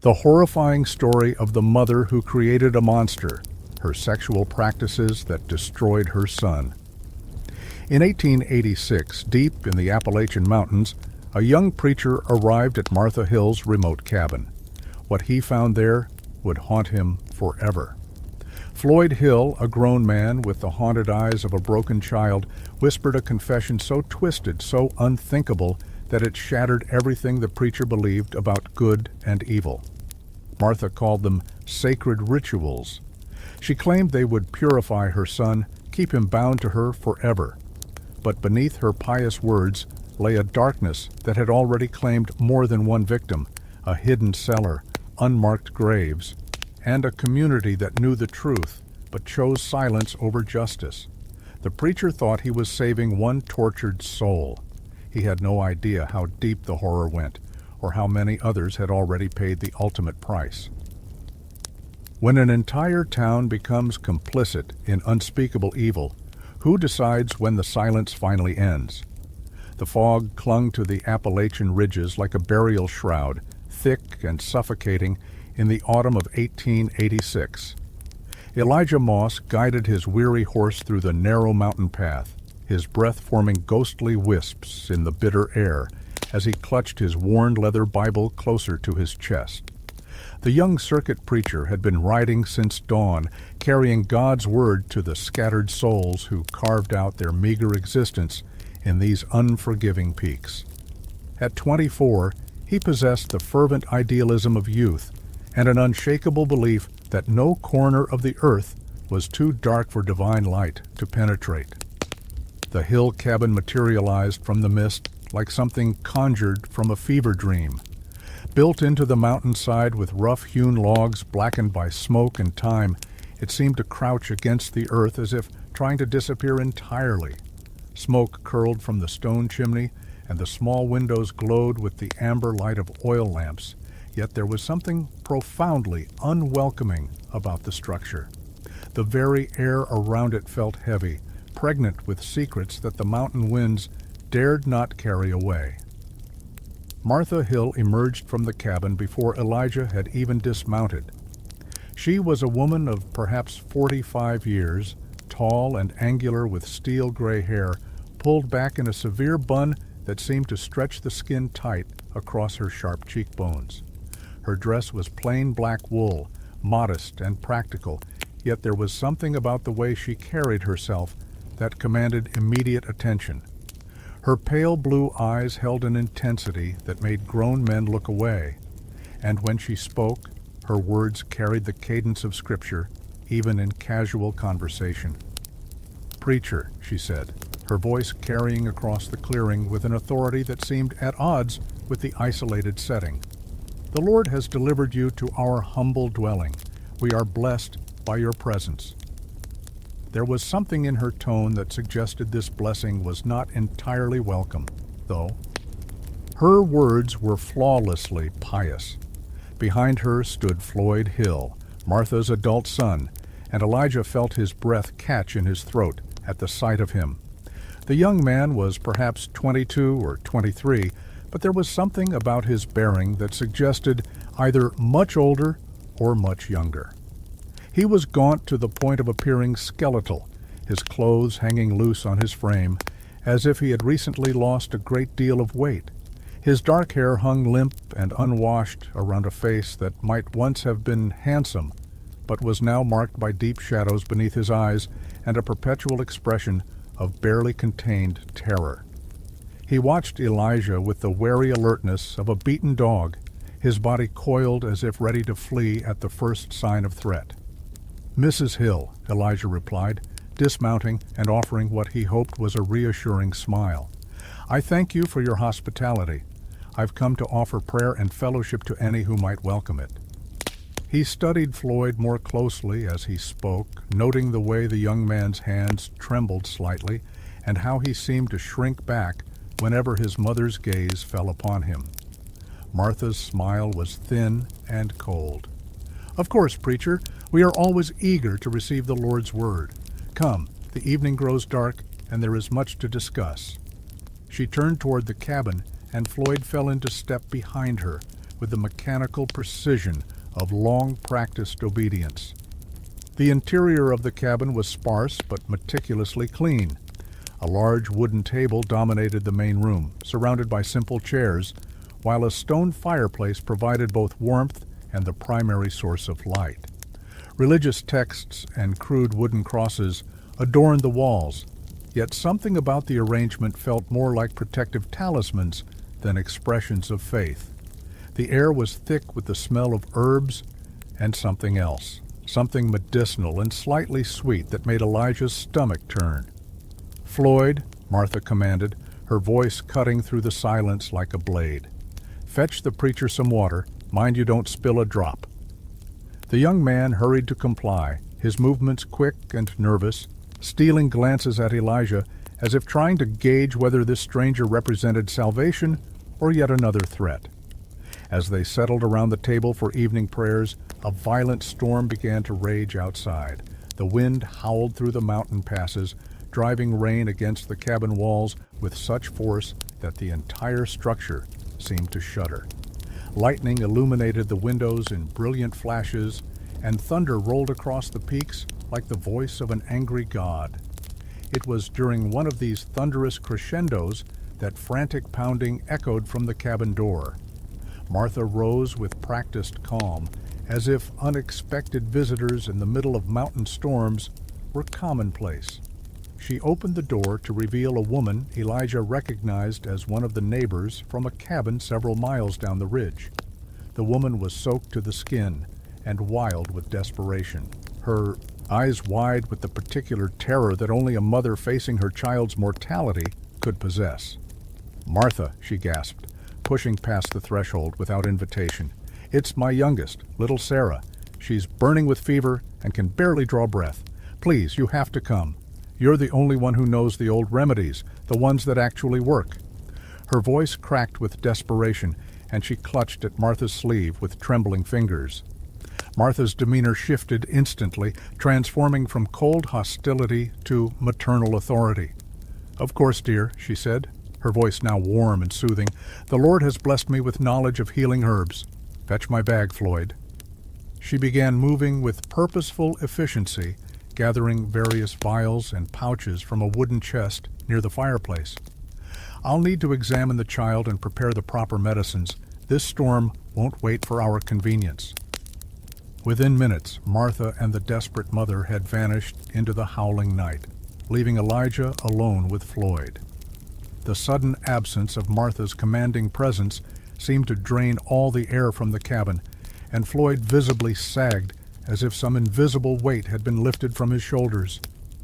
The horrifying story of the mother who created a monster, her sexual practices that destroyed her son. In 1886, deep in the Appalachian Mountains, a young preacher arrived at Martha Hill's remote cabin. What he found there would haunt him forever. Floyd Hill, a grown man with the haunted eyes of a broken child, whispered a confession so twisted, so unthinkable, that it shattered everything the preacher believed about good and evil. Martha called them sacred rituals. She claimed they would purify her son, keep him bound to her forever. But beneath her pious words lay a darkness that had already claimed more than one victim, a hidden cellar, unmarked graves, and a community that knew the truth but chose silence over justice. The preacher thought he was saving one tortured soul. He had no idea how deep the horror went, or how many others had already paid the ultimate price. When an entire town becomes complicit in unspeakable evil, who decides when the silence finally ends? The fog clung to the Appalachian ridges like a burial shroud, thick and suffocating, in the autumn of 1886. Elijah Moss guided his weary horse through the narrow mountain path, his breath forming ghostly wisps in the bitter air as he clutched his worn leather Bible closer to his chest. The young circuit preacher had been riding since dawn, carrying God's word to the scattered souls who carved out their meager existence in these unforgiving peaks. At 24, he possessed the fervent idealism of youth and an unshakable belief that no corner of the earth was too dark for divine light to penetrate. The hill cabin materialized from the mist like something conjured from a fever dream. Built into the mountainside with rough-hewn logs blackened by smoke and time, it seemed to crouch against the earth as if trying to disappear entirely. Smoke curled from the stone chimney, and the small windows glowed with the amber light of oil lamps, yet there was something profoundly unwelcoming about the structure. The very air around it felt heavy, pregnant with secrets that the mountain winds dared not carry away. Martha Hill emerged from the cabin before Elijah had even dismounted. She was a woman of perhaps 45 years, tall and angular with steel-gray hair, pulled back in a severe bun that seemed to stretch the skin tight across her sharp cheekbones. Her dress was plain black wool, modest and practical, yet there was something about the way she carried herself that commanded immediate attention. Her pale blue eyes held an intensity that made grown men look away, and when she spoke, her words carried the cadence of Scripture, even in casual conversation. "Preacher," she said, her voice carrying across the clearing with an authority that seemed at odds with the isolated setting. "The Lord has delivered you to our humble dwelling. We are blessed by your presence." There was something in her tone that suggested this blessing was not entirely welcome, though. Her words were flawlessly pious. Behind her stood Floyd Hill, Martha's adult son, and Elijah felt his breath catch in his throat at the sight of him. The young man was perhaps 22 or 23, but there was something about his bearing that suggested either much older or much younger. He was gaunt to the point of appearing skeletal, his clothes hanging loose on his frame, as if he had recently lost a great deal of weight. His dark hair hung limp and unwashed around a face that might once have been handsome, but was now marked by deep shadows beneath his eyes and a perpetual expression of barely contained terror. He watched Elijah with the wary alertness of a beaten dog, his body coiled as if ready to flee at the first sign of threat. "Mrs. Hill," Elijah replied, dismounting and offering what he hoped was a reassuring smile. "I thank you for your hospitality. I've come to offer prayer and fellowship to any who might welcome it." He studied Floyd more closely as he spoke, noting the way the young man's hands trembled slightly and how he seemed to shrink back whenever his mother's gaze fell upon him. Martha's smile was thin and cold. "Of course, preacher, we are always eager to receive the Lord's word. Come, the evening grows dark, and there is much to discuss." She turned toward the cabin, and Floyd fell into step behind her, with the mechanical precision of long-practiced obedience. The interior of the cabin was sparse but meticulously clean. A large wooden table dominated the main room, surrounded by simple chairs, while a stone fireplace provided both warmth and the primary source of light. Religious texts and crude wooden crosses adorned the walls, yet something about the arrangement felt more like protective talismans than expressions of faith. The air was thick with the smell of herbs and something else, something medicinal and slightly sweet that made Elijah's stomach turn. "Floyd," Martha commanded, her voice cutting through the silence like a blade. "Fetch the preacher some water. Mind you don't spill a drop." The young man hurried to comply, his movements quick and nervous, stealing glances at Elijah as if trying to gauge whether this stranger represented salvation or yet another threat. As they settled around the table for evening prayers, a violent storm began to rage outside. The wind howled through the mountain passes, driving rain against the cabin walls with such force that the entire structure seemed to shudder. Lightning illuminated the windows in brilliant flashes, and thunder rolled across the peaks like the voice of an angry god. It was during one of these thunderous crescendos that frantic pounding echoed from the cabin door. Martha rose with practiced calm, as if unexpected visitors in the middle of mountain storms were commonplace. She opened the door to reveal a woman Elijah recognized as one of the neighbors from a cabin several miles down the ridge. The woman was soaked to the skin and wild with desperation, her eyes wide with the particular terror that only a mother facing her child's mortality could possess. "Martha," she gasped, pushing past the threshold without invitation. "It's my youngest, little Sarah. She's burning with fever and can barely draw breath. Please, you have to come. You're the only one who knows the old remedies, the ones that actually work." Her voice cracked with desperation, and she clutched at Martha's sleeve with trembling fingers. Martha's demeanor shifted instantly, transforming from cold hostility to maternal authority. "Of course, dear," she said, her voice now warm and soothing. "The Lord has blessed me with knowledge of healing herbs. Fetch my bag, Floyd." She began moving with purposeful efficiency, gathering various vials and pouches from a wooden chest near the fireplace. "I'll need to examine the child and prepare the proper medicines. This storm won't wait for our convenience." Within minutes, Martha and the desperate mother had vanished into the howling night, leaving Elijah alone with Floyd. The sudden absence of Martha's commanding presence seemed to drain all the air from the cabin, and Floyd visibly sagged as if some invisible weight had been lifted from his shoulders.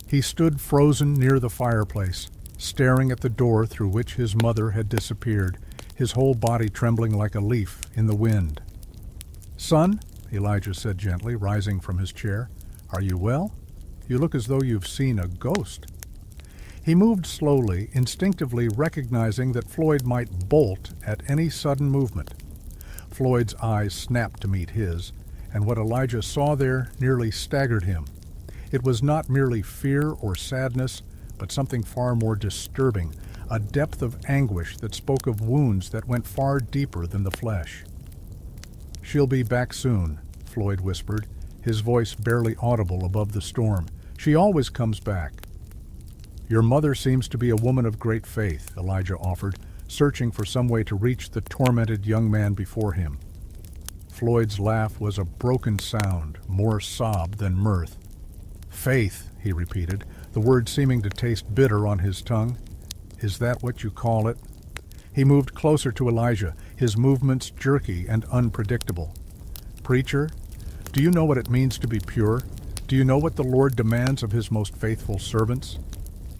He stood frozen near the fireplace, staring at the door through which his mother had disappeared, his whole body trembling like a leaf in the wind. "Son," Elijah said gently, rising from his chair, "are you well? You look as though you've seen a ghost." He moved slowly, instinctively recognizing that Floyd might bolt at any sudden movement. Floyd's eyes snapped to meet his, and what Elijah saw there nearly staggered him. It was not merely fear or sadness, but something far more disturbing, a depth of anguish that spoke of wounds that went far deeper than the flesh. "She'll be back soon," Floyd whispered, his voice barely audible above the storm. "She always comes back." "Your mother seems to be a woman of great faith," Elijah offered, searching for some way to reach the tormented young man before him. Floyd's laugh was a broken sound, more sob than mirth. "Faith," he repeated, the word seeming to taste bitter on his tongue. "Is that what you call it?" He moved closer to Elijah, his movements jerky and unpredictable. "Preacher, do you know what it means to be pure? Do you know what the Lord demands of his most faithful servants?"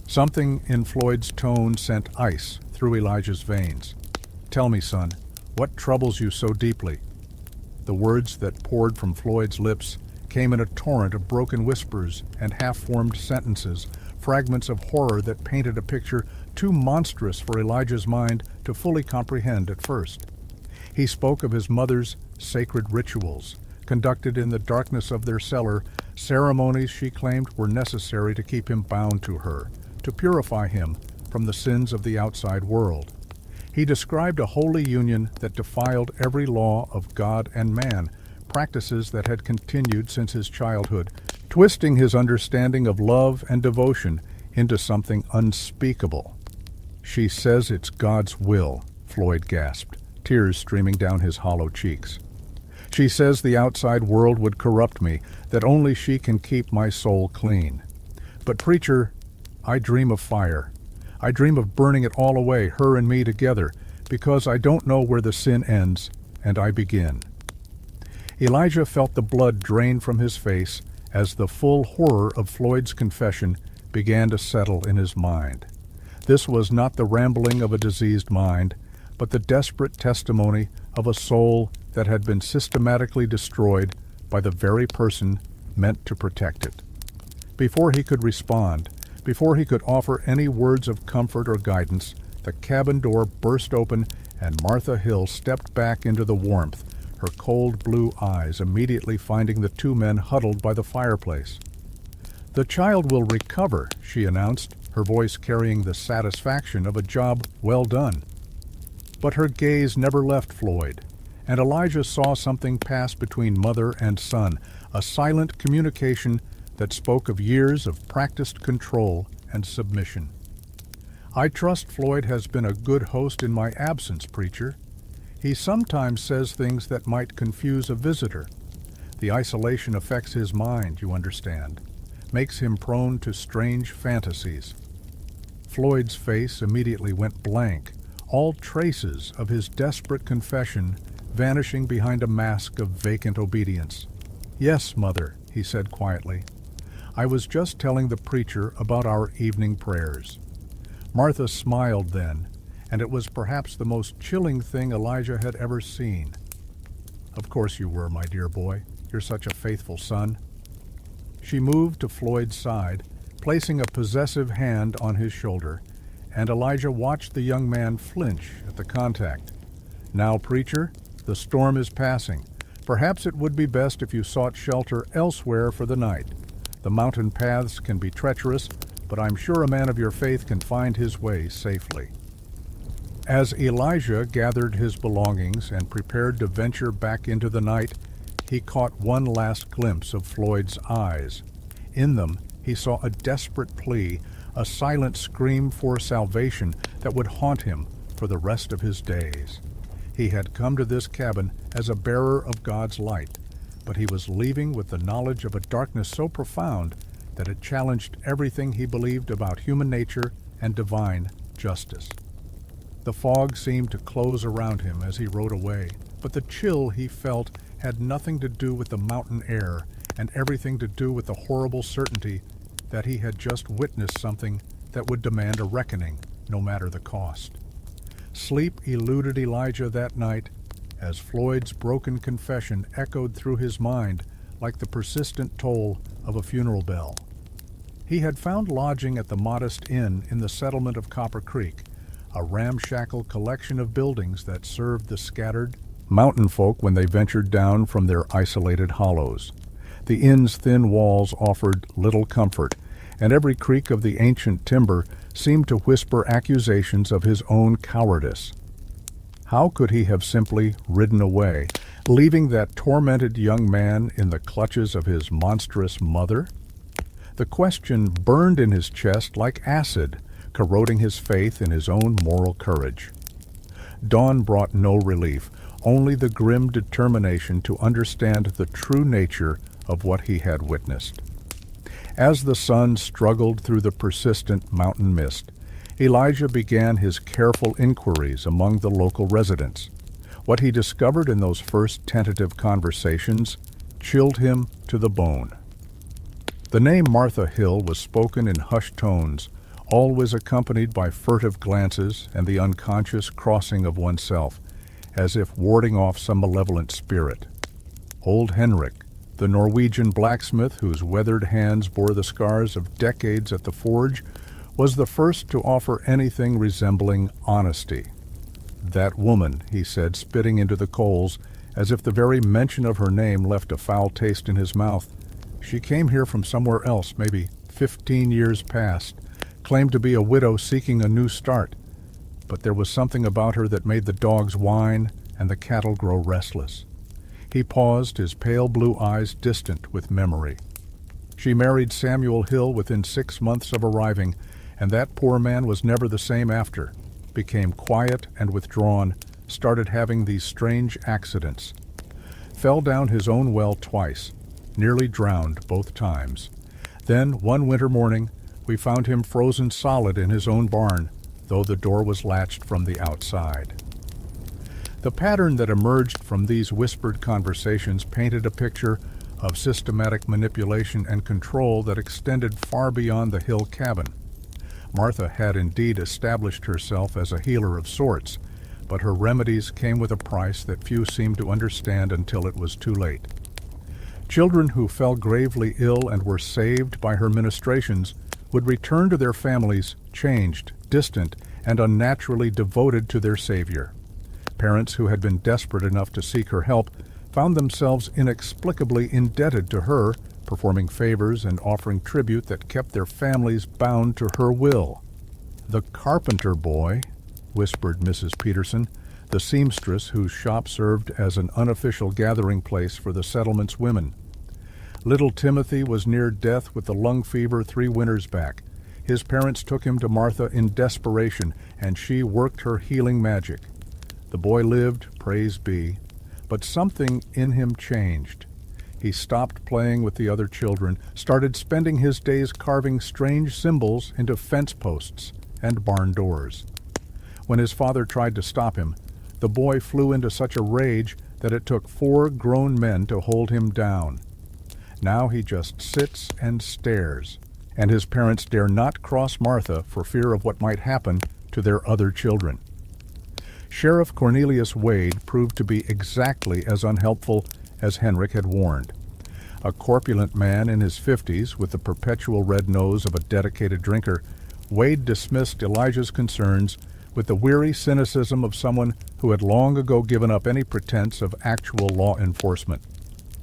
Something in Floyd's tone sent ice through Elijah's veins. "Tell me, son, what troubles you so deeply?" The words that poured from Floyd's lips came in a torrent of broken whispers and half-formed sentences, fragments of horror that painted a picture too monstrous for Elijah's mind to fully comprehend at first. He spoke of his mother's sacred rituals, conducted in the darkness of their cellar, ceremonies she claimed were necessary to keep him bound to her, to purify him from the sins of the outside world. He described a holy union that defiled every law of God and man, practices that had continued since his childhood, twisting his understanding of love and devotion into something unspeakable. "She says it's God's will," Floyd gasped, tears streaming down his hollow cheeks. "She says the outside world would corrupt me, that only she can keep my soul clean. But preacher, I dream of fire. I dream of burning it all away, her and me together, because I don't know where the sin ends and I begin." Elijah felt the blood drain from his face as the full horror of Floyd's confession began to settle in his mind. This was not the rambling of a diseased mind, but the desperate testimony of a soul that had been systematically destroyed by the very person meant to protect it. Before he could respond, before he could offer any words of comfort or guidance, the cabin door burst open and Martha Hill stepped back into the warmth, her cold blue eyes immediately finding the two men huddled by the fireplace. "The child will recover," she announced, her voice carrying the satisfaction of a job well done. But her gaze never left Floyd, and Elijah saw something pass between mother and son, a silent communication that spoke of years of practiced control and submission. "I trust Floyd has been a good host in my absence, preacher. He sometimes says things that might confuse a visitor. The isolation affects his mind, you understand, makes him prone to strange fantasies." Floyd's face immediately went blank, all traces of his desperate confession vanishing behind a mask of vacant obedience. "Yes, Mother," he said quietly. "I was just telling the preacher about our evening prayers." Martha smiled then, and it was perhaps the most chilling thing Elijah had ever seen. "Of course you were, my dear boy. You're such a faithful son." She moved to Floyd's side, placing a possessive hand on his shoulder, and Elijah watched the young man flinch at the contact. "Now, preacher, the storm is passing. Perhaps it would be best if you sought shelter elsewhere for the night. The mountain paths can be treacherous, but I'm sure a man of your faith can find his way safely." As Elijah gathered his belongings and prepared to venture back into the night, he caught one last glimpse of Floyd's eyes. In them, he saw a desperate plea, a silent scream for salvation that would haunt him for the rest of his days. He had come to this cabin as a bearer of God's light, but he was leaving with the knowledge of a darkness so profound that it challenged everything he believed about human nature and divine justice. The fog seemed to close around him as he rode away, but the chill he felt had nothing to do with the mountain air and everything to do with the horrible certainty that he had just witnessed something that would demand a reckoning, no matter the cost. Sleep eluded Elijah that night as Floyd's broken confession echoed through his mind like the persistent toll of a funeral bell. He had found lodging at the modest inn in the settlement of Copper Creek, a ramshackle collection of buildings that served the scattered mountain folk when they ventured down from their isolated hollows. The inn's thin walls offered little comfort, and every creak of the ancient timber seemed to whisper accusations of his own cowardice. How could he have simply ridden away, leaving that tormented young man in the clutches of his monstrous mother? The question burned in his chest like acid, corroding his faith in his own moral courage. Dawn brought no relief, only the grim determination to understand the true nature of what he had witnessed. As the sun struggled through the persistent mountain mist, Elijah began his careful inquiries among the local residents. What he discovered in those first tentative conversations chilled him to the bone. The name Martha Hill was spoken in hushed tones, always accompanied by furtive glances and the unconscious crossing of oneself, as if warding off some malevolent spirit. Old Henrik, the Norwegian blacksmith whose weathered hands bore the scars of decades at the forge, was the first to offer anything resembling honesty. "That woman," he said, spitting into the coals, as if the very mention of her name left a foul taste in his mouth. "She came here from somewhere else, maybe 15 years past, claimed to be a widow seeking a new start. but there was something about her that made the dogs whine and the cattle grow restless. He paused, his pale blue eyes distant with memory. She married Samuel Hill within 6 months of arriving, and that poor man was never the same after, became quiet and withdrawn, started having these strange accidents. Fell down his own well twice, nearly drowned both times. Then, one winter morning, we found him frozen solid in his own barn, though the door was latched from the outside. The pattern that emerged from these whispered conversations painted a picture of systematic manipulation and control that extended far beyond the Hill cabin. Martha had indeed established herself as a healer of sorts, but her remedies came with a price that few seemed to understand until it was too late. Children who fell gravely ill and were saved by her ministrations would return to their families changed, distant, and unnaturally devoted to their Savior. Parents who had been desperate enough to seek her help found themselves inexplicably indebted to her, performing favors and offering tribute that kept their families bound to her will. "The carpenter boy," whispered Mrs. Peterson, the seamstress whose shop served as an unofficial gathering place for the settlement's women. Little Timothy was near death with the lung fever 3 winters back. His parents took him to Martha in desperation, and she worked her healing magic. The boy lived, praise be, but something in him changed. He stopped playing with the other children, started spending his days carving strange symbols into fence posts and barn doors. When his father tried to stop him, the boy flew into such a rage that it took 4 grown men to hold him down. Now he just sits and stares, and his parents dare not cross Martha for fear of what might happen to their other children. Sheriff Cornelius Wade proved to be exactly as unhelpful as Henrik had warned. A corpulent man in his 50s with the perpetual red nose of a dedicated drinker, Wade dismissed Elijah's concerns with the weary cynicism of someone who had long ago given up any pretense of actual law enforcement.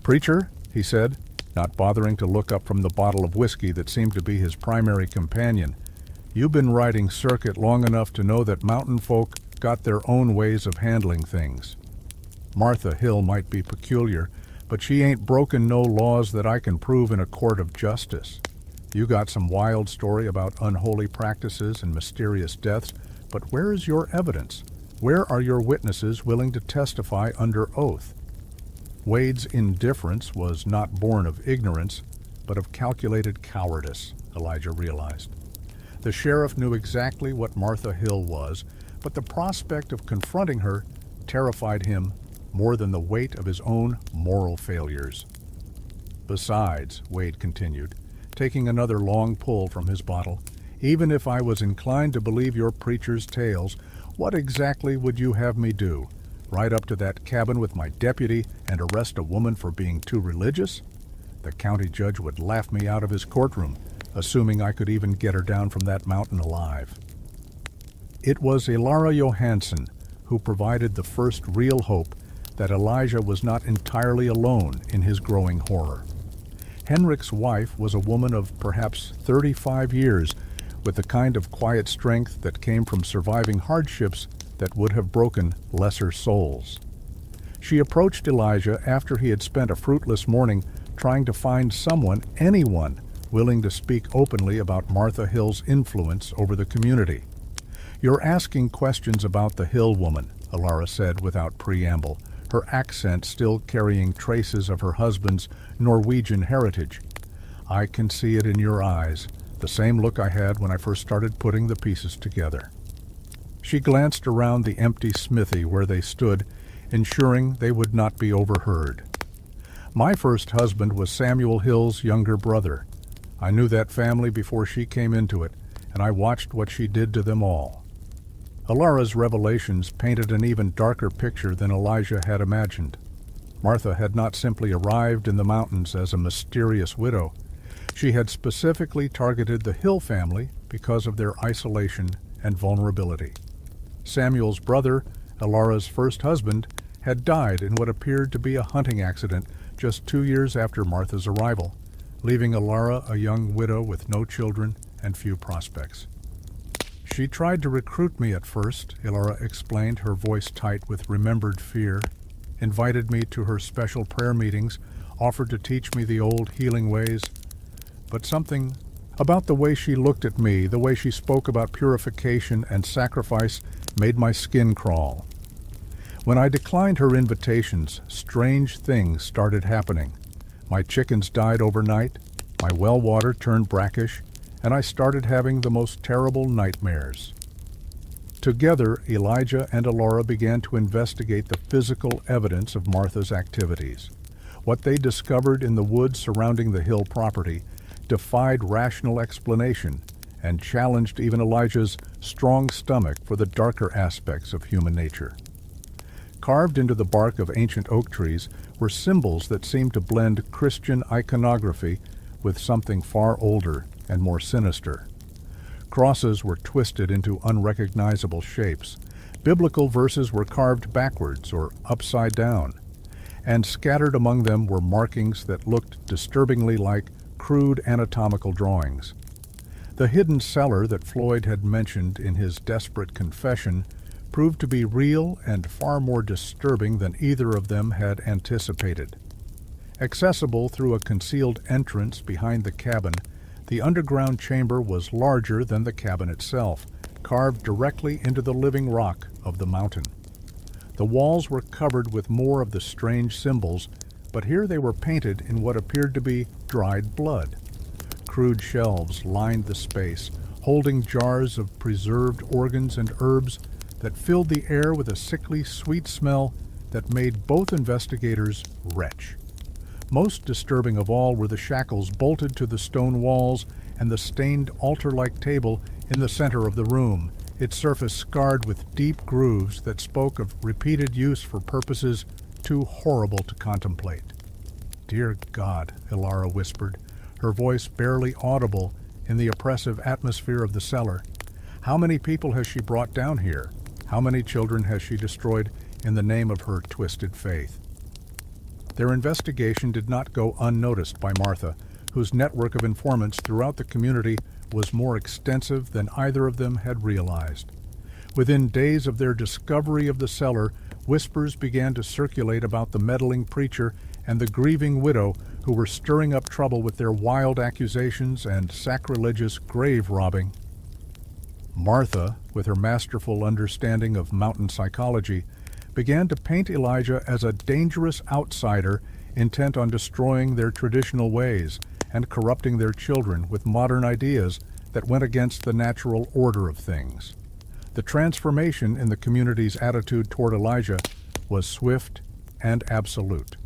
"Preacher," he said, not bothering to look up from the bottle of whiskey that seemed to be his primary companion, "you've been riding circuit long enough to know that mountain folk got their own ways of handling things. Martha Hill might be peculiar, but she ain't broken no laws that I can prove in a court of justice. You got some wild story about unholy practices and mysterious deaths, but where is your evidence? Where are your witnesses willing to testify under oath?" Wade's indifference was not born of ignorance, but of calculated cowardice, Elijah realized. The sheriff knew exactly what Martha Hill was, but the prospect of confronting her terrified him more than the weight of his own moral failures. "Besides," Wade continued, taking another long pull from his bottle, "even if I was inclined to believe your preacher's tales, what exactly would you have me do? Ride up to that cabin with my deputy and arrest a woman for being too religious? The county judge would laugh me out of his courtroom, assuming I could even get her down from that mountain alive." It was Elara Johansson who provided the first real hope that Elijah was not entirely alone in his growing horror. Henrik's wife was a woman of perhaps 35 years, with the kind of quiet strength that came from surviving hardships that would have broken lesser souls. She approached Elijah after he had spent a fruitless morning trying to find someone, anyone, willing to speak openly about Martha Hill's influence over the community. "You're asking questions about the Hill woman," Elara said without preamble, her accent still carrying traces of her husband's Norwegian heritage. "I can see it in your eyes, the same look I had when I first started putting the pieces together." She glanced around the empty smithy where they stood, ensuring they would not be overheard. "My first husband was Samuel Hill's younger brother. I knew that family before she came into it, and I watched what she did to them all." Elara's revelations painted an even darker picture than Elijah had imagined. Martha had not simply arrived in the mountains as a mysterious widow. She had specifically targeted the Hill family because of their isolation and vulnerability. Samuel's brother, Elara's first husband, had died in what appeared to be a hunting accident just 2 years after Martha's arrival, leaving Elara a young widow with no children and few prospects. She tried to recruit me at first, Ilora explained, her voice tight with remembered fear, invited me to her special prayer meetings, offered to teach me the old healing ways. But something about the way she looked at me, the way she spoke about purification and sacrifice, made my skin crawl. When I declined her invitations, strange things started happening. My chickens died overnight, my well water turned brackish, and I started having the most terrible nightmares. Together, Elijah and Ilora began to investigate the physical evidence of Martha's activities. What they discovered in the woods surrounding the hill property defied rational explanation and challenged even Elijah's strong stomach for the darker aspects of human nature. Carved into the bark of ancient oak trees were symbols that seemed to blend Christian iconography with something far older and more sinister. Crosses were twisted into unrecognizable shapes. Biblical verses were carved backwards or upside down, and scattered among them were markings that looked disturbingly like crude anatomical drawings. The hidden cellar that Floyd had mentioned in his desperate confession proved to be real and far more disturbing than either of them had anticipated. Accessible through a concealed entrance behind the cabin, the underground chamber was larger than the cabin itself, carved directly into the living rock of the mountain. The walls were covered with more of the strange symbols, but here they were painted in what appeared to be dried blood. Crude shelves lined the space, holding jars of preserved organs and herbs that filled the air with a sickly, sweet smell that made both investigators retch. Most disturbing of all were the shackles bolted to the stone walls and the stained altar-like table in the center of the room, its surface scarred with deep grooves that spoke of repeated use for purposes too horrible to contemplate. "Dear God," Ilora whispered, her voice barely audible in the oppressive atmosphere of the cellar. "How many people has she brought down here? How many children has she destroyed in the name of her twisted faith?" Their investigation did not go unnoticed by Martha, whose network of informants throughout the community was more extensive than either of them had realized. Within days of their discovery of the cellar, whispers began to circulate about the meddling preacher and the grieving widow who were stirring up trouble with their wild accusations and sacrilegious grave robbing. Martha, with her masterful understanding of mountain psychology, began to paint Elijah as a dangerous outsider intent on destroying their traditional ways and corrupting their children with modern ideas that went against the natural order of things. The transformation in the community's attitude toward Elijah was swift and absolute.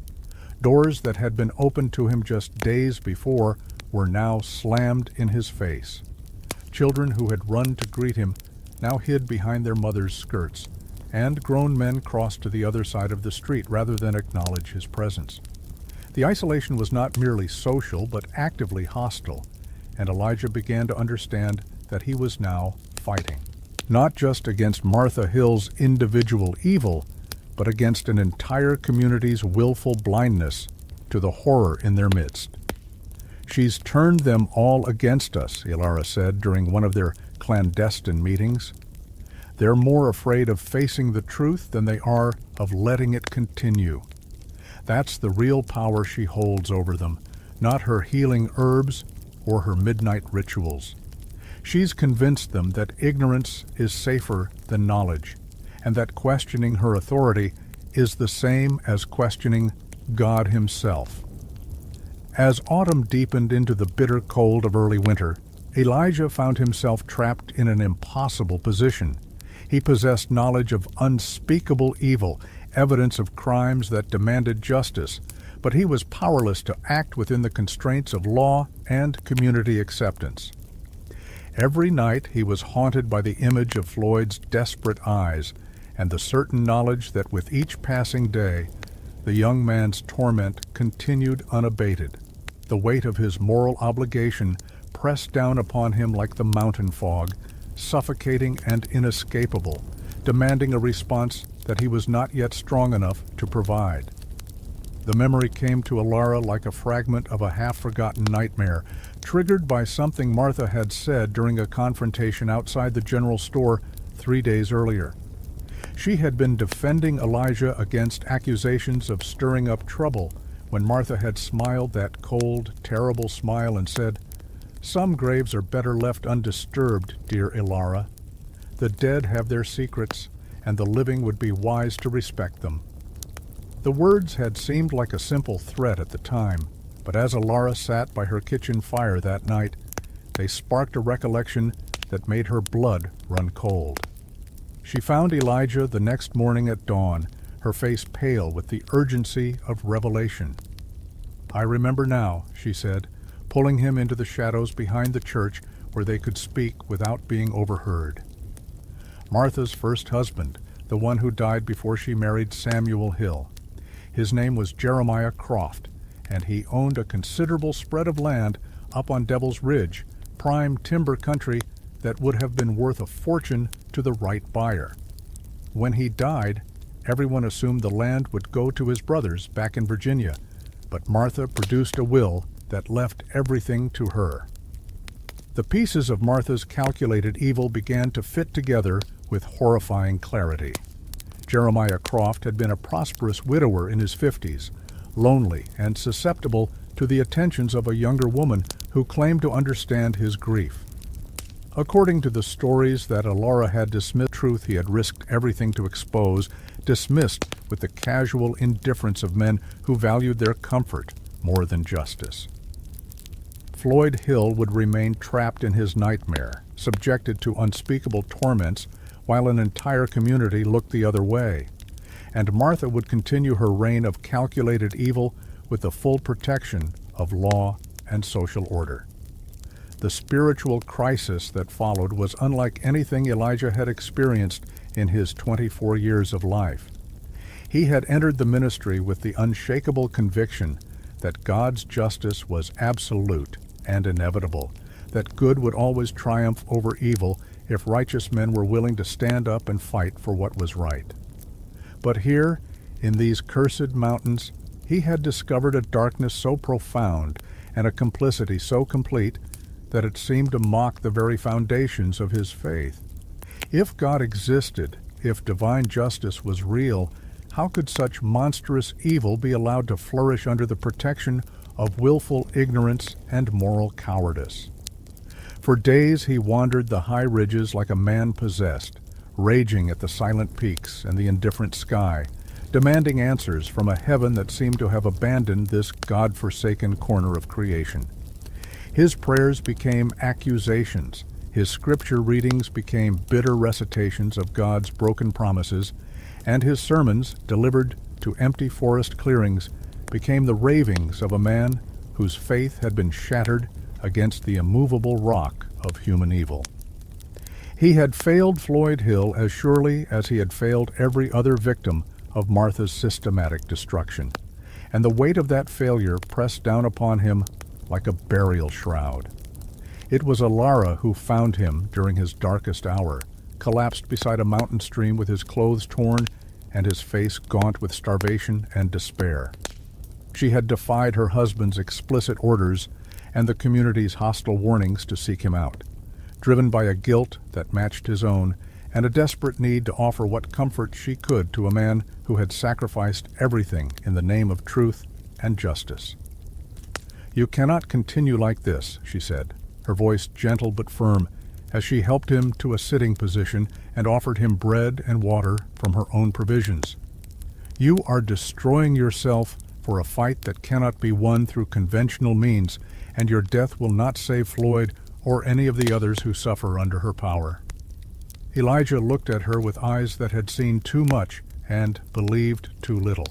Doors that had been opened to him just days before were now slammed in his face. Children who had run to greet him now hid behind their mothers' skirts, and grown men crossed to the other side of the street rather than acknowledge his presence. The isolation was not merely social, but actively hostile, and Elijah began to understand that he was now fighting, not just against Martha Hill's individual evil, but against an entire community's willful blindness to the horror in their midst. "She's turned them all against us," Ilora said during one of their clandestine meetings. "They're more afraid of facing the truth than they are of letting it continue. That's the real power she holds over them, not her healing herbs or her midnight rituals. She's convinced them that ignorance is safer than knowledge, and that questioning her authority is the same as questioning God Himself." As autumn deepened into the bitter cold of early winter, Elijah found himself trapped in an impossible position. He possessed knowledge of unspeakable evil, evidence of crimes that demanded justice, but he was powerless to act within the constraints of law and community acceptance. Every night he was haunted by the image of Floyd's desperate eyes and the certain knowledge that with each passing day, the young man's torment continued unabated. The weight of his moral obligation pressed down upon him like the mountain fog, suffocating and inescapable, demanding a response that he was not yet strong enough to provide. The memory came to Alara like a fragment of a half-forgotten nightmare, triggered by something Martha had said during a confrontation outside the general store 3 days earlier. She had been defending Elijah against accusations of stirring up trouble when Martha had smiled that cold, terrible smile and said, "Some graves are better left undisturbed, dear Alara. The dead have their secrets, and the living would be wise to respect them." The words had seemed like a simple threat at the time, but as Alara sat by her kitchen fire that night, they sparked a recollection that made her blood run cold. She found Elijah the next morning at dawn, her face pale with the urgency of revelation. "I remember now," she said, pulling him into the shadows behind the church where they could speak without being overheard. Martha's first husband, the one who died before she married Samuel Hill. His name was Jeremiah Croft, and he owned a considerable spread of land up on Devil's Ridge, prime timber country that would have been worth a fortune to the right buyer. When he died, everyone assumed the land would go to his brothers back in Virginia, but Martha produced a will that left everything to her. The pieces of Martha's calculated evil began to fit together with horrifying clarity. Jeremiah Croft had been a prosperous widower in his 50s, lonely and susceptible to the attentions of a younger woman who claimed to understand his grief. According to the stories that Alara had dismissed, truth he had risked everything to expose, dismissed with the casual indifference of men who valued their comfort more than justice. Floyd Hill would remain trapped in his nightmare, subjected to unspeakable torments, while an entire community looked the other way, and Martha would continue her reign of calculated evil with the full protection of law and social order. The spiritual crisis that followed was unlike anything Elijah had experienced in his 24 years of life. He had entered the ministry with the unshakable conviction that God's justice was absolute and inevitable, that good would always triumph over evil if righteous men were willing to stand up and fight for what was right. But here, in these cursed mountains, he had discovered a darkness so profound and a complicity so complete that it seemed to mock the very foundations of his faith. If God existed, if divine justice was real, how could such monstrous evil be allowed to flourish under the protection of willful ignorance and moral cowardice? For days he wandered the high ridges like a man possessed, raging at the silent peaks and the indifferent sky, demanding answers from a heaven that seemed to have abandoned this God-forsaken corner of creation. His prayers became accusations, his scripture readings became bitter recitations of God's broken promises, and his sermons, delivered to empty forest clearings, became the ravings of a man whose faith had been shattered against the immovable rock of human evil. He had failed Floyd Hill as surely as he had failed every other victim of Martha's systematic destruction, and the weight of that failure pressed down upon him like a burial shroud. It was Alara who found him during his darkest hour, collapsed beside a mountain stream with his clothes torn and his face gaunt with starvation and despair. She had defied her husband's explicit orders and the community's hostile warnings to seek him out, driven by a guilt that matched his own and a desperate need to offer what comfort she could to a man who had sacrificed everything in the name of truth and justice. "You cannot continue like this," she said, her voice gentle but firm, as she helped him to a sitting position and offered him bread and water from her own provisions. "You are destroying yourself for a fight that cannot be won through conventional means, and your death will not save Floyd or any of the others who suffer under her power." Elijah looked at her with eyes that had seen too much and believed too little.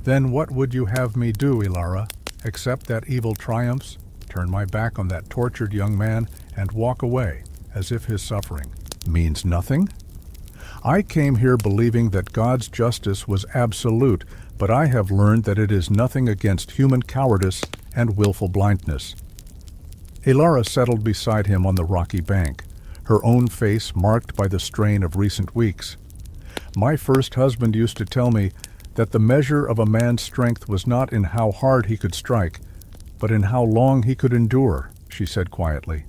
"Then what would you have me do, Alara? Accept that evil triumphs, turn my back on that tortured young man, and walk away as if his suffering means nothing? I came here believing that God's justice was absolute, but I have learned that it is nothing against human cowardice and willful blindness." Alara settled beside him on the rocky bank, her own face marked by the strain of recent weeks. "My first husband used to tell me, that the measure of a man's strength was not in how hard he could strike, but in how long he could endure, she said quietly.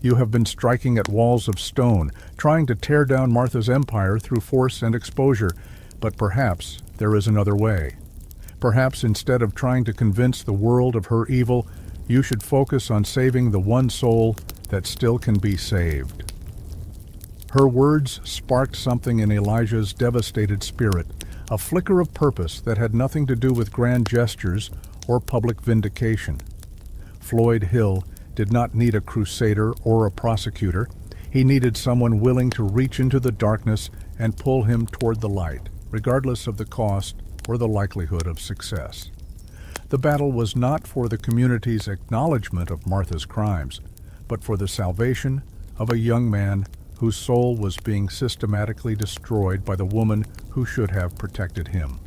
You have been striking at walls of stone, trying to tear down Martha's empire through force and exposure, but perhaps there is another way. Perhaps instead of trying to convince the world of her evil, you should focus on saving the one soul that still can be saved. Her words sparked something in Elijah's devastated spirit, a flicker of purpose that had nothing to do with grand gestures or public vindication. Floyd Hill did not need a crusader or a prosecutor. He needed someone willing to reach into the darkness and pull him toward the light, regardless of the cost or the likelihood of success. The battle was not for the community's acknowledgement of Martha's crimes, but for the salvation of a young man whose soul was being systematically destroyed by the woman who should have protected him.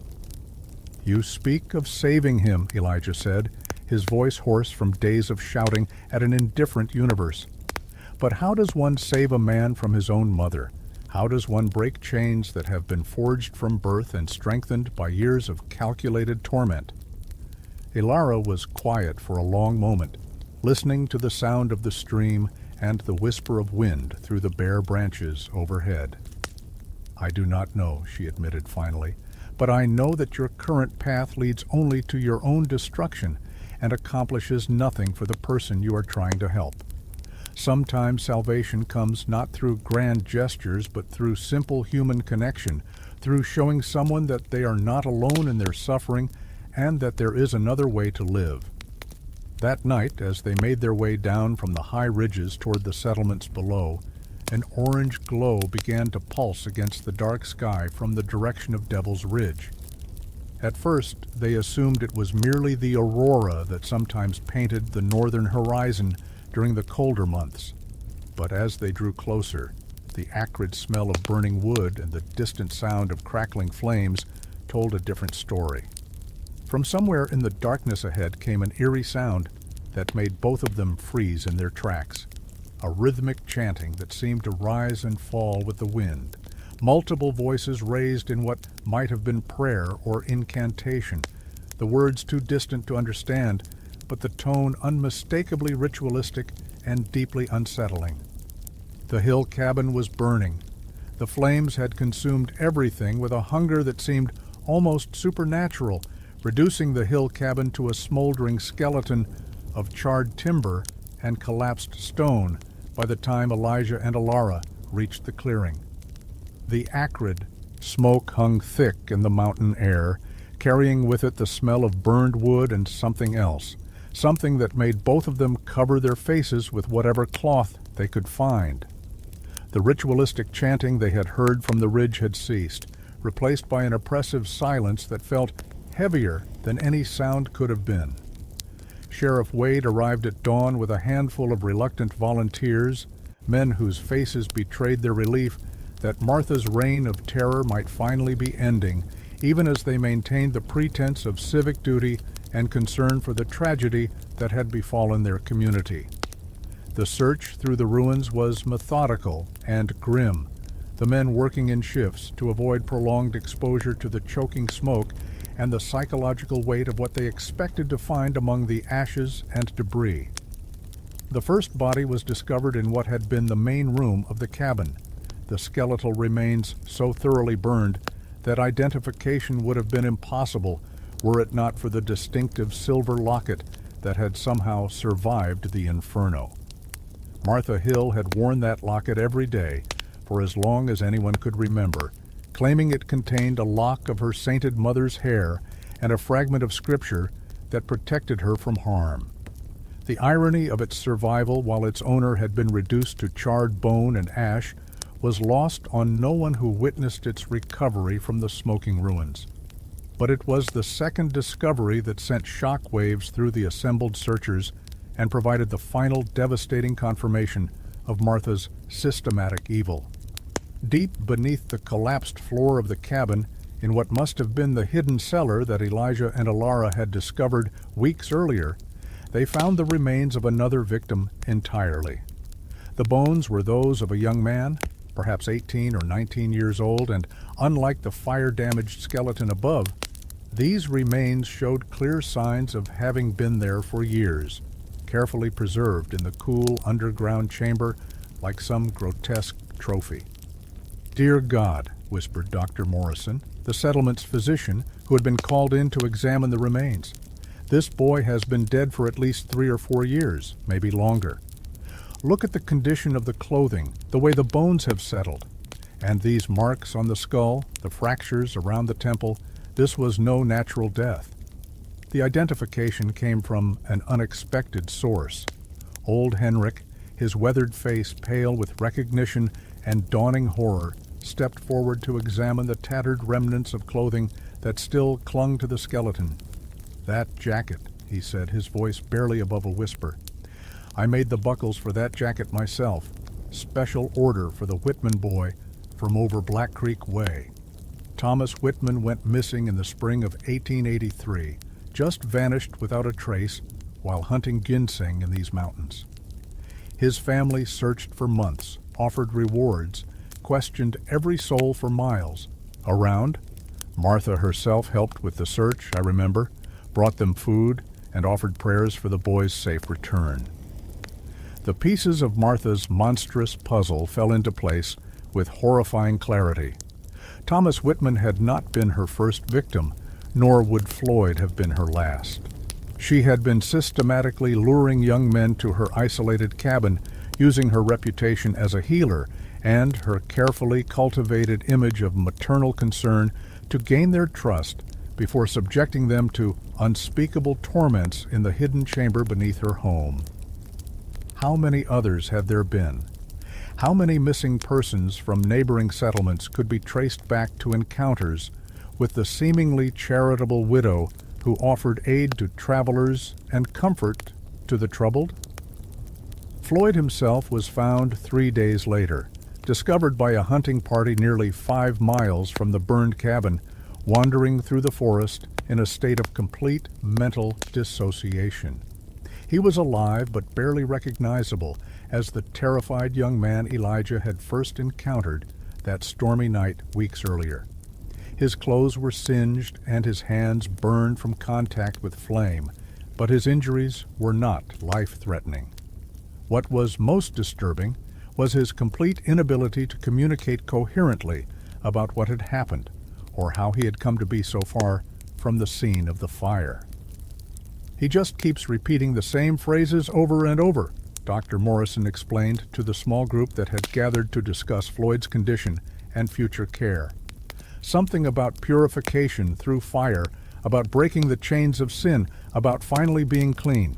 You speak of saving him, Elijah said, his voice hoarse from days of shouting at an indifferent universe. But how does one save a man from his own mother? How does one break chains that have been forged from birth and strengthened by years of calculated torment? Ilara was quiet for a long moment, listening to the sound of the stream and the whisper of wind through the bare branches overhead. I do not know, she admitted finally, but I know that your current path leads only to your own destruction and accomplishes nothing for the person you are trying to help. Sometimes salvation comes not through grand gestures, but through simple human connection, through showing someone that they are not alone in their suffering and that there is another way to live. That night, as they made their way down from the high ridges toward the settlements below, an orange glow began to pulse against the dark sky from the direction of Devil's Ridge. At first, they assumed it was merely the aurora that sometimes painted the northern horizon during the colder months. But as they drew closer, the acrid smell of burning wood and the distant sound of crackling flames told a different story. From somewhere in the darkness ahead came an eerie sound that made both of them freeze in their tracks. A rhythmic chanting that seemed to rise and fall with the wind. Multiple voices raised in what might have been prayer or incantation, the words too distant to understand, but the tone unmistakably ritualistic and deeply unsettling. The hill cabin was burning. The flames had consumed everything with a hunger that seemed almost supernatural, reducing the hill cabin to a smoldering skeleton of charred timber and collapsed stone by the time Elijah and Ilara reached the clearing. The acrid smoke hung thick in the mountain air, carrying with it the smell of burned wood and something else, something that made both of them cover their faces with whatever cloth they could find. The ritualistic chanting they had heard from the ridge had ceased, replaced by an oppressive silence that felt heavier than any sound could have been. Sheriff Wade arrived at dawn with a handful of reluctant volunteers, men whose faces betrayed their relief that Martha's reign of terror might finally be ending, even as they maintained the pretense of civic duty and concern for the tragedy that had befallen their community. The search through the ruins was methodical and grim, the men working in shifts to avoid prolonged exposure to the choking smoke and the psychological weight of what they expected to find among the ashes and debris. The first body was discovered in what had been the main room of the cabin, the skeletal remains so thoroughly burned that identification would have been impossible were it not for the distinctive silver locket that had somehow survived the inferno. Martha Hill had worn that locket every day for as long as anyone could remember, claiming it contained a lock of her sainted mother's hair and a fragment of scripture that protected her from harm. The irony of its survival while its owner had been reduced to charred bone and ash was lost on no one who witnessed its recovery from the smoking ruins. But it was the second discovery that sent shock waves through the assembled searchers and provided the final devastating confirmation of Martha's systematic evil. Deep beneath the collapsed floor of the cabin, in what must have been the hidden cellar that Elijah and Ilara had discovered weeks earlier, they found the remains of another victim entirely. The bones were those of a young man, perhaps 18 or 19 years old, and unlike the fire-damaged skeleton above, These remains showed clear signs of having been there for years, carefully preserved in the cool underground chamber like some grotesque trophy. "Dear God," whispered Dr. Morrison, the settlement's physician who had been called in to examine the remains. "This boy has been dead for at least 3 or 4 years, maybe longer. Look at the condition of the clothing, the way the bones have settled. And these marks on the skull, the fractures around the temple, this was no natural death." The identification came from an unexpected source. Old Henrik, his weathered face pale with recognition and dawning horror, stepped forward to examine the tattered remnants of clothing that still clung to the skeleton. "That jacket," he said, his voice barely above a whisper. "I made the buckles for that jacket myself. Special order for the Whitman boy from over Black Creek Way. Thomas Whitman went missing in the spring of 1883, just vanished without a trace while hunting ginseng in these mountains. His family searched for months, offered rewards, questioned every soul for miles. Around, Martha herself helped with the search, I remember, brought them food, and offered prayers for the boy's safe return." The pieces of Martha's monstrous puzzle fell into place with horrifying clarity. Thomas Whitman had not been her first victim, nor would Floyd have been her last. She had been systematically luring young men to her isolated cabin, using her reputation as a healer and her carefully cultivated image of maternal concern to gain their trust before subjecting them to unspeakable torments in the hidden chamber beneath her home. How many others had there been? How many missing persons from neighboring settlements could be traced back to encounters with the seemingly charitable widow who offered aid to travelers and comfort to the troubled? Floyd himself was found 3 days later, discovered by a hunting party nearly 5 miles from the burned cabin, wandering through the forest in a state of complete mental dissociation. He was alive but barely recognizable as the terrified young man Elijah had first encountered that stormy night weeks earlier. His clothes were singed and his hands burned from contact with flame, but his injuries were not life-threatening. What was most disturbing was his complete inability to communicate coherently about what had happened, or how he had come to be so far from the scene of the fire. "He just keeps repeating the same phrases over and over," Dr. Morrison explained to the small group that had gathered to discuss Floyd's condition and future care. "Something about purification through fire, about breaking the chains of sin, about finally being clean.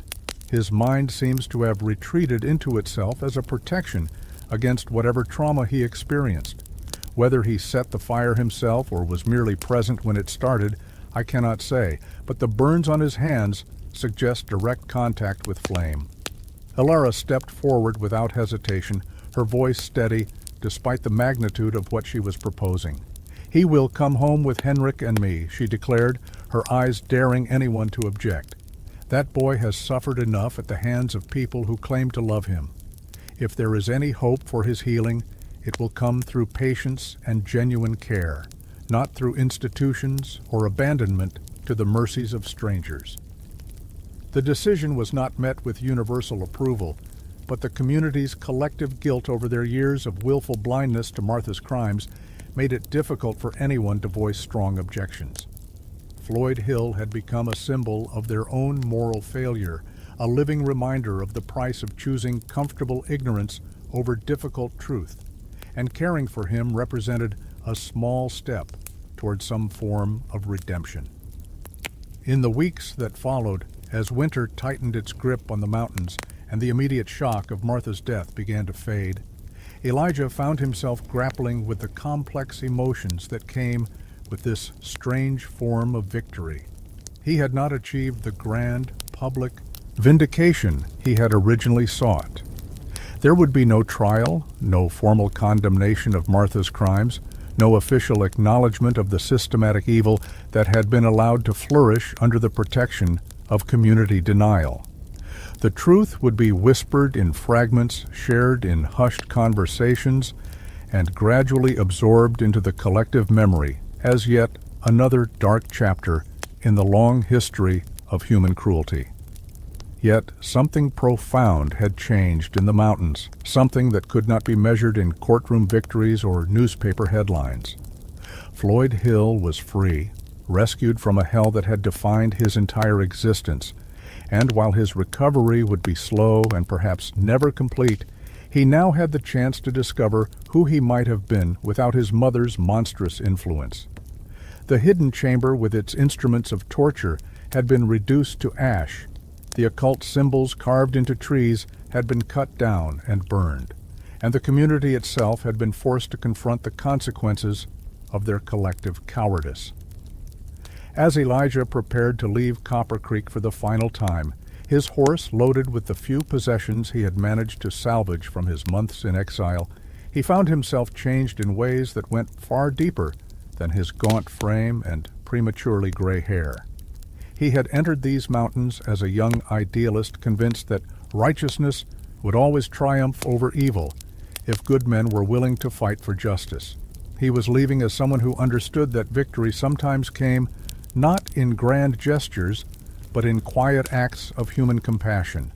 His mind seems to have retreated into itself as a protection against whatever trauma he experienced. Whether he set the fire himself or was merely present when it started, I cannot say, but the burns on his hands suggest direct contact with flame." Elara stepped forward without hesitation, her voice steady despite the magnitude of what she was proposing. "He will come home with Henrik and me," she declared, her eyes daring anyone to object. "That boy has suffered enough at the hands of people who claim to love him. If there is any hope for his healing, it will come through patience and genuine care, not through institutions or abandonment to the mercies of strangers." The decision was not met with universal approval, but the community's collective guilt over their years of willful blindness to Martha's crimes made it difficult for anyone to voice strong objections. Floyd Hill had become a symbol of their own moral failure, a living reminder of the price of choosing comfortable ignorance over difficult truth, and caring for him represented a small step toward some form of redemption. In the weeks that followed, as winter tightened its grip on the mountains and the immediate shock of Martha's death began to fade, Elijah found himself grappling with the complex emotions that came with this strange form of victory. He had not achieved the grand, public vindication he had originally sought. There would be no trial, no formal condemnation of Martha's crimes, no official acknowledgement of the systematic evil that had been allowed to flourish under the protection of community denial. The truth would be whispered in fragments, shared in hushed conversations, and gradually absorbed into the collective memory as yet another dark chapter in the long history of human cruelty. Yet something profound had changed in the mountains, something that could not be measured in courtroom victories or newspaper headlines. Floyd Hill was free, rescued from a hell that had defined his entire existence, and while his recovery would be slow and perhaps never complete, he now had the chance to discover who he might have been without his mother's monstrous influence. The hidden chamber with its instruments of torture had been reduced to ash. The occult symbols carved into trees had been cut down and burned, and the community itself had been forced to confront the consequences of their collective cowardice. As Elijah prepared to leave Copper Creek for the final time, his horse loaded with the few possessions he had managed to salvage from his months in exile, he found himself changed in ways that went far deeper than his gaunt frame and prematurely gray hair. He had entered these mountains as a young idealist convinced that righteousness would always triumph over evil if good men were willing to fight for justice. He was leaving as someone who understood that victory sometimes came not in grand gestures, but in quiet acts of human compassion,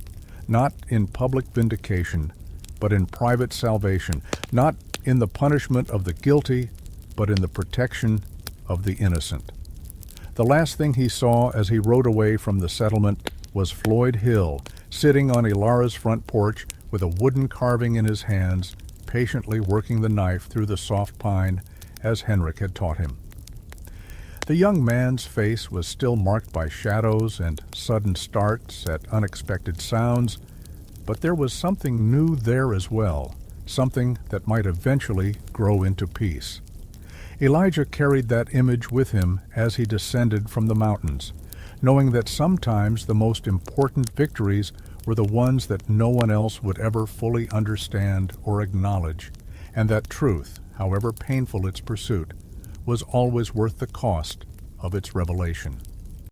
not in public vindication, but in private salvation, not in the punishment of the guilty, but in the protection of the innocent. The last thing he saw as he rode away from the settlement was Floyd Hill, sitting on Ilara's front porch with a wooden carving in his hands, patiently working the knife through the soft pine as Henrik had taught him. The young man's face was still marked by shadows and sudden starts at unexpected sounds, but there was something new there as well, something that might eventually grow into peace. Elijah carried that image with him as he descended from the mountains, knowing that sometimes the most important victories were the ones that no one else would ever fully understand or acknowledge, and that truth, however painful its pursuit, was always worth the cost of its revelation.